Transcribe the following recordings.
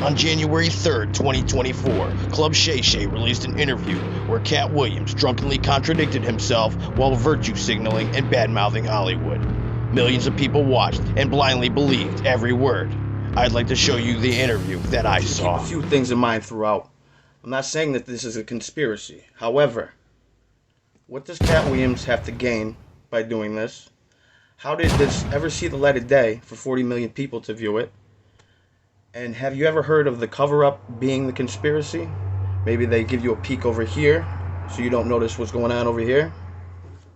On January 3rd, 2024, Club Shay Shay released an interview where Katt Williams drunkenly contradicted himself while virtue signaling and bad-mouthing Hollywood. Millions of people watched and blindly believed every word. I'd like to show you the interview that I saw. Keep a few things in mind throughout. I'm not saying that this is a conspiracy. However, what does Katt Williams have to gain by doing this? How did this ever see the light of day for 40 million people to view it? And have you ever heard of the cover-up being the conspiracy? Maybe they give you a peek over here so you don't notice what's going on over here.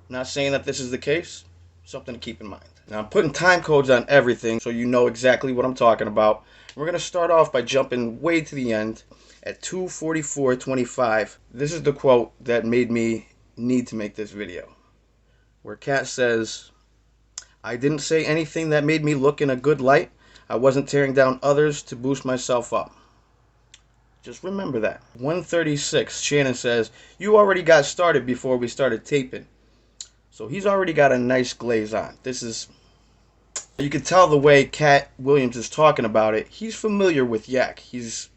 Not saying that this is the case. Something to keep in mind. Now I'm putting time codes on everything so you know exactly what I'm talking about. We're going to start off by jumping way to the end at 2:44:25. This is the quote that made me need to make this video. Where Katt says, "I didn't say anything that made me look in a good light. I wasn't tearing down others to boost myself up." Just remember that. 1:36, Shannon says, "You already got started before we started taping." So he's already got a nice glaze on. This is... You can tell the way Katt Williams is talking about it. He's familiar with yak. He's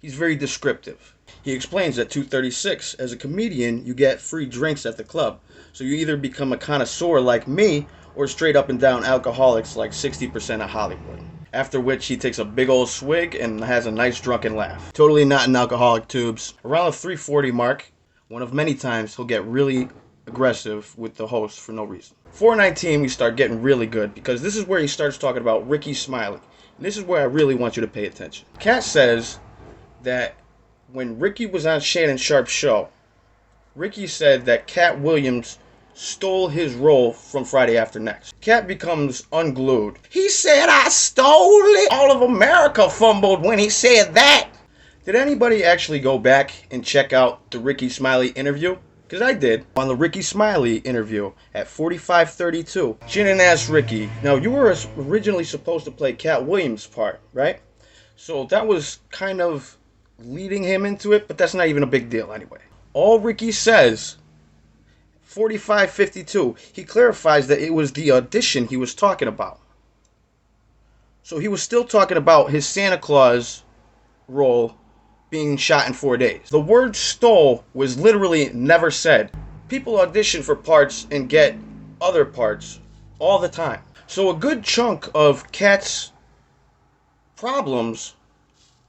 very descriptive. He explains at 2:36, as a comedian, you get free drinks at the club. So you either become a connoisseur like me, or straight up and down alcoholics like 60% of Hollywood. After which he takes a big old swig and has a nice drunken laugh. Totally not an alcoholic, tubes. Around the 3:40 mark, one of many times he'll get really aggressive with the host for no reason. 4:19 we start getting really good because this is where he starts talking about Ricky Smiley. And this is where I really want you to pay attention. Katt says that when Ricky was on Shannon Sharp's show, Ricky said that Katt Williams stole his role from Friday After Next. Katt becomes unglued. "He said I stole it. All of America fumbled when he said that." Did anybody actually go back and check out the Ricky Smiley interview? Because I did. On the Ricky Smiley interview at 45:32, Shannon asked Ricky, "Now you were originally supposed to play Katt Williams' part, right?" So that was kind of leading him into it, but that's not even a big deal anyway. All Ricky says, 45:52, he clarifies that it was the audition he was talking about. So he was still talking about his Santa Claus role being shot in 4 days. The word stole was literally never said. People audition for parts and get other parts all the time. So a good chunk of Katt's problems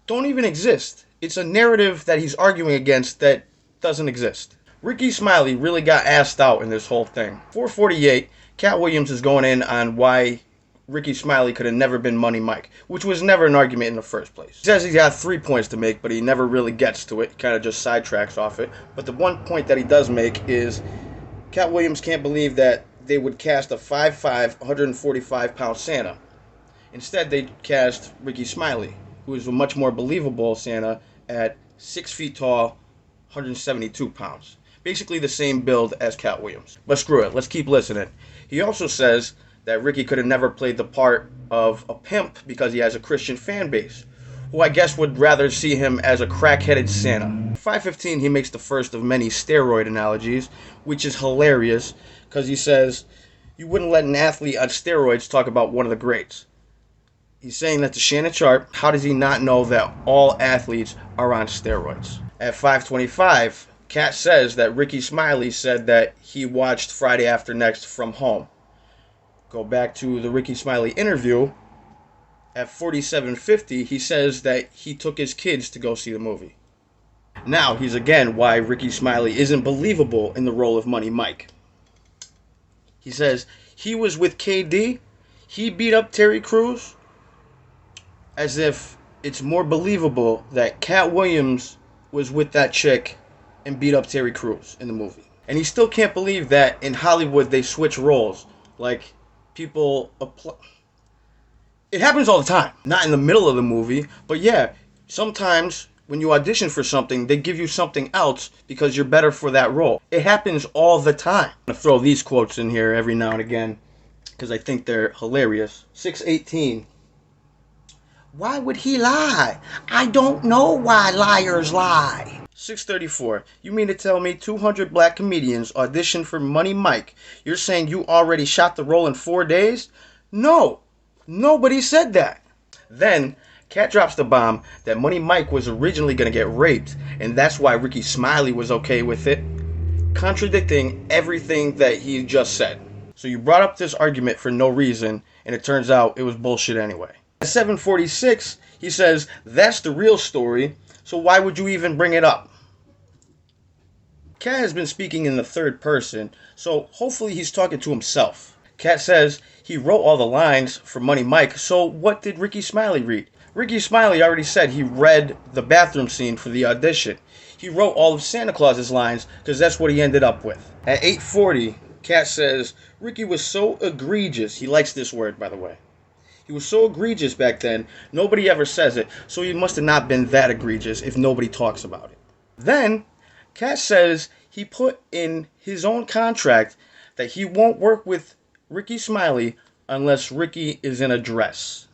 don't even exist. It's a narrative that he's arguing against that doesn't exist. Ricky Smiley really got assed out in this whole thing. 4:48, Katt Williams is going in on why Ricky Smiley could have never been Money Mike, which was never an argument in the first place. He says he's got 3 points to make, but he never really gets to it. He kind of just sidetracks off it. But the one point that he does make is Katt Williams can't believe that they would cast a 5'5", 145-pound Santa. Instead, they cast Ricky Smiley, who is a much more believable Santa at 6 feet tall, 172 pounds. Basically the same build as Katt Williams. But screw it, let's keep listening. He also says that Ricky could have never played the part of a pimp because he has a Christian fan base, who I guess would rather see him as a crack-headed Santa. 5:15, he makes the first of many steroid analogies, which is hilarious, because he says, you wouldn't let an athlete on steroids talk about one of the greats. He's saying that to Shannon Sharp. How does he not know that all athletes are on steroids? At 5:25, Katt says that Ricky Smiley said that he watched Friday After Next from home. Go back to the Ricky Smiley interview. At 47:50, he says that he took his kids to go see the movie. Now, he's again why Ricky Smiley isn't believable in the role of Money Mike. He says he was with KD, he beat up Terry Crews, as if it's more believable that Katt Williams was with that chick and beat up Terry Crews in the movie. And he still can't believe that in Hollywood they switch roles. Like, people apply. It happens all the time. Not in the middle of the movie, but yeah, sometimes when you audition for something, they give you something else because you're better for that role. It happens all the time. I'm going to throw these quotes in here every now and again because I think they're hilarious. 6:18. "Why would he lie? I don't know why liars lie." 6:34. "You mean to tell me 200 black comedians auditioned for Money Mike? You're saying you already shot the role in 4 days? No, nobody said that." Then Katt drops the bomb that Money Mike was originally going to get raped, and that's why Ricky Smiley was okay with it, contradicting everything that he just said. So you brought up this argument for no reason, and it turns out it was bullshit anyway. At 7:46, he says, that's the real story, so why would you even bring it up? Katt has been speaking in the third person, so hopefully he's talking to himself. Katt says he wrote all the lines for Money Mike, so what did Ricky Smiley read? Ricky Smiley already said he read the bathroom scene for the audition. He wrote all of Santa Claus's lines because that's what he ended up with. At 8:40, Katt says Ricky was so egregious. He likes this word, by the way. He was so egregious back then, nobody ever says it, so he must have not been that egregious if nobody talks about it. Then, Katt says he put in his own contract that he won't work with Ricky Smiley unless Ricky is in a dress.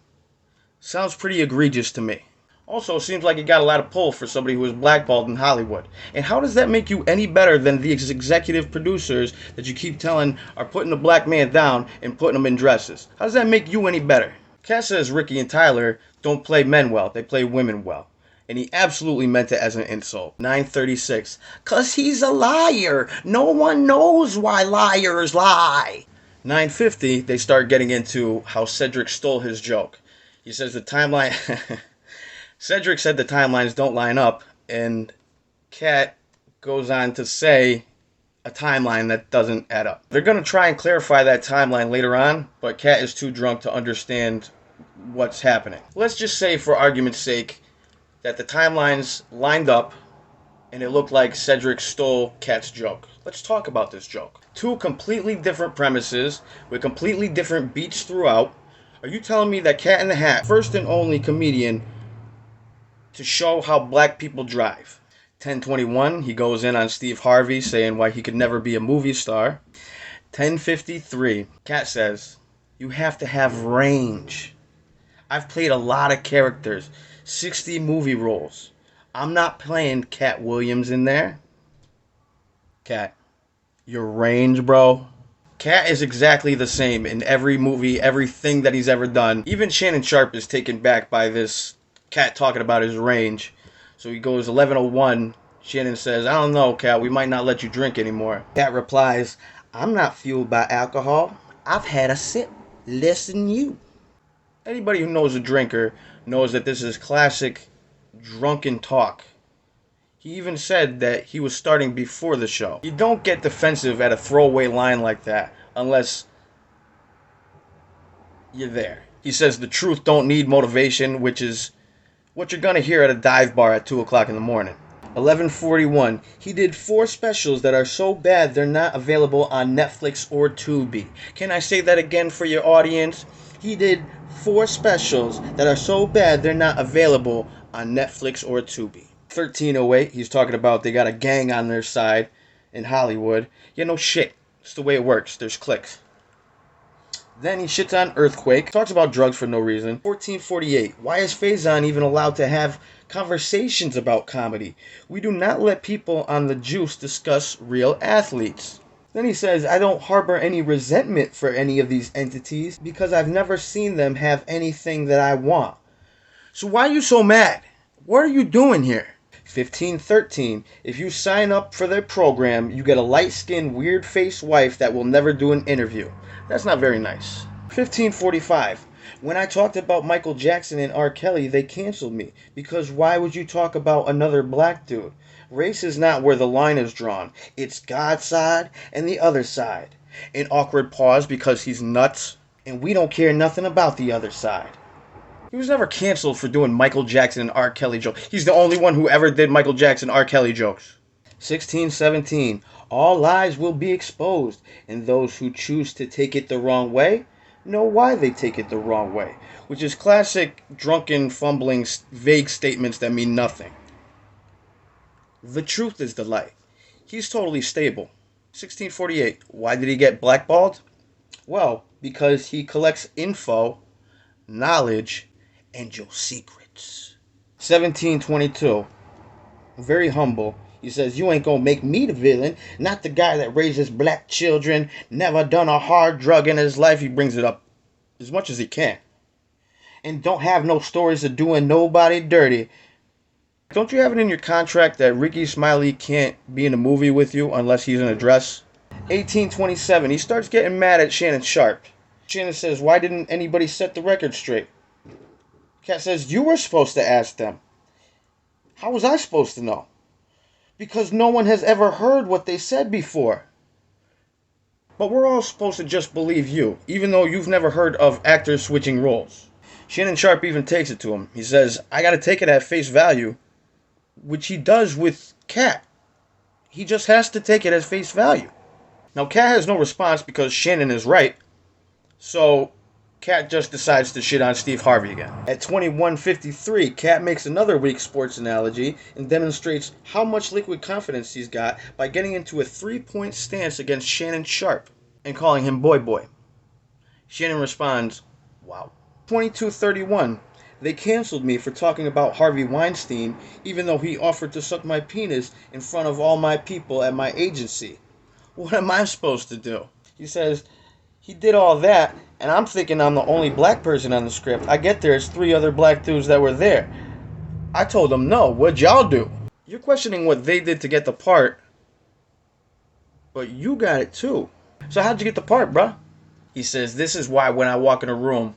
Sounds pretty egregious to me. Also, seems like it got a lot of pull for somebody who was blackballed in Hollywood. And how does that make you any better than the executive producers that you keep telling are putting a black man down and putting him in dresses? How does that make you any better? Katt says Ricky and Tyler don't play men well, they play women well. And he absolutely meant it as an insult. 9:36, 'cause he's a liar. No one knows why liars lie. 9:50, they start getting into how Cedric stole his joke. He says the timeline... Cedric said the timelines don't line up, and Katt goes on to say a timeline that doesn't add up. They're going to try and clarify that timeline later on, but Katt is too drunk to understand what's happening. Let's just say, for argument's sake, that the timelines lined up and it looked like Cedric stole Katt's joke. Let's talk about this joke. Two completely different premises with completely different beats throughout. Are you telling me that Cat in the Hat, first and only comedian to show how black people drive? 10:21, he goes in on Steve Harvey saying why he could never be a movie star. 10:53, Katt says, you have to have range. I've played a lot of characters, 60 movie roles. I'm not playing Katt Williams in there. Katt, your range, bro. Katt is exactly the same in every movie, everything that he's ever done. Even Shannon Sharpe is taken back by this Katt talking about his range. So he goes 11:01. Shannon says, I don't know, Katt, we might not let you drink anymore. Katt replies, I'm not fueled by alcohol. I've had a sip. Listen you. Anybody who knows a drinker knows that this is classic drunken talk. He even said that he was starting before the show. You don't get defensive at a throwaway line like that unless you're there. He says the truth don't need motivation, which is what you're going to hear at a dive bar at 2 o'clock in the morning. 11:41. He did 4 specials that are so bad they're not available on Netflix or Tubi. Can I say that again for your audience? He did 4 specials that are so bad they're not available on Netflix or Tubi. 13:08. He's talking about they got a gang on their side in Hollywood. Yeah, no shit. It's the way it works. There's cliques. Then he shits on Earthquake. Talks about drugs for no reason. 14:48. Why is Faison even allowed to have conversations about comedy? We do not let people on the juice discuss real athletes. Then he says, I don't harbor any resentment for any of these entities because I've never seen them have anything that I want. So why are you so mad? What are you doing here? 15:13. If you sign up for their program, you get a light-skinned, weird-faced wife that will never do an interview. That's not very nice. 15:45. When I talked about Michael Jackson and R. Kelly, they canceled me. Because why would you talk about another black dude? Race is not where the line is drawn. It's God's side and the other side. An awkward pause because he's nuts, and we don't care nothing about the other side. He was never canceled for doing Michael Jackson and R. Kelly jokes. He's the only one who ever did Michael Jackson R. Kelly jokes. 16:17. All lies will be exposed, and those who choose to take it the wrong way know why they take it the wrong way. Which is classic drunken, fumbling, vague statements that mean nothing. The truth is the light. He's totally stable. 16:48. Why did he get blackballed? Well, because he collects info, knowledge, and your secrets. 17:22. Very humble. He says, you ain't gonna make me the villain, not the guy that raises black children, never done a hard drug in his life. He brings it up as much as he can. and don't have no stories of doing nobody dirty. Don't you have it in your contract that Ricky Smiley can't be in a movie with you unless he's in a dress? 1827, he starts getting mad at Shannon Sharpe. Shannon says, why didn't anybody set the record straight? Katt says, you were supposed to ask them. How was I supposed to know? Because no one has ever heard what they said before. But we're all supposed to just believe you, even though you've never heard of actors switching roles. Shannon Sharpe even takes it to him. He says, I gotta take it at face value, which he does with Katt. He just has to take it as face value. Now, Katt has no response because Shannon is right, so Katt just decides to shit on Steve Harvey again. At 21:53, Katt makes another weak sports analogy and demonstrates how much liquid confidence he's got by getting into a 3-point stance against Shannon Sharpe and calling him boy boy. Shannon responds, wow. 22:31, they canceled me for talking about Harvey Weinstein even though he offered to suck my penis in front of all my people at my agency. What am I supposed to do? He says, he did all that, and I'm thinking I'm the only black person on the script. I get there, it's 3 other black dudes that were there. I told them, no, what'd y'all do? You're questioning what they did to get the part, but you got it too. So how'd you get the part, bruh? He says, this is why when I walk in a room,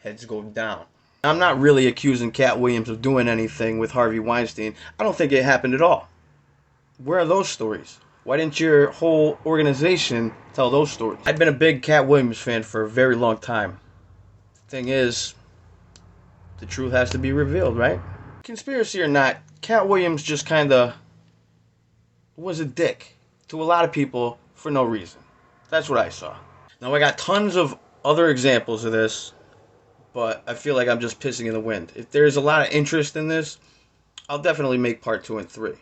heads go down. I'm not really accusing Katt Williams of doing anything with Harvey Weinstein. I don't think it happened at all. Where are those stories? Why didn't your whole organization tell those stories? I've been a big Katt Williams fan for a very long time. The thing is, the truth has to be revealed, right? Conspiracy or not, Katt Williams just kinda was a dick to a lot of people for no reason. That's what I saw. Now I got tons of other examples of this, but I feel like I'm just pissing in the wind. If there's a lot of interest in this, I'll definitely make part 2 and 3.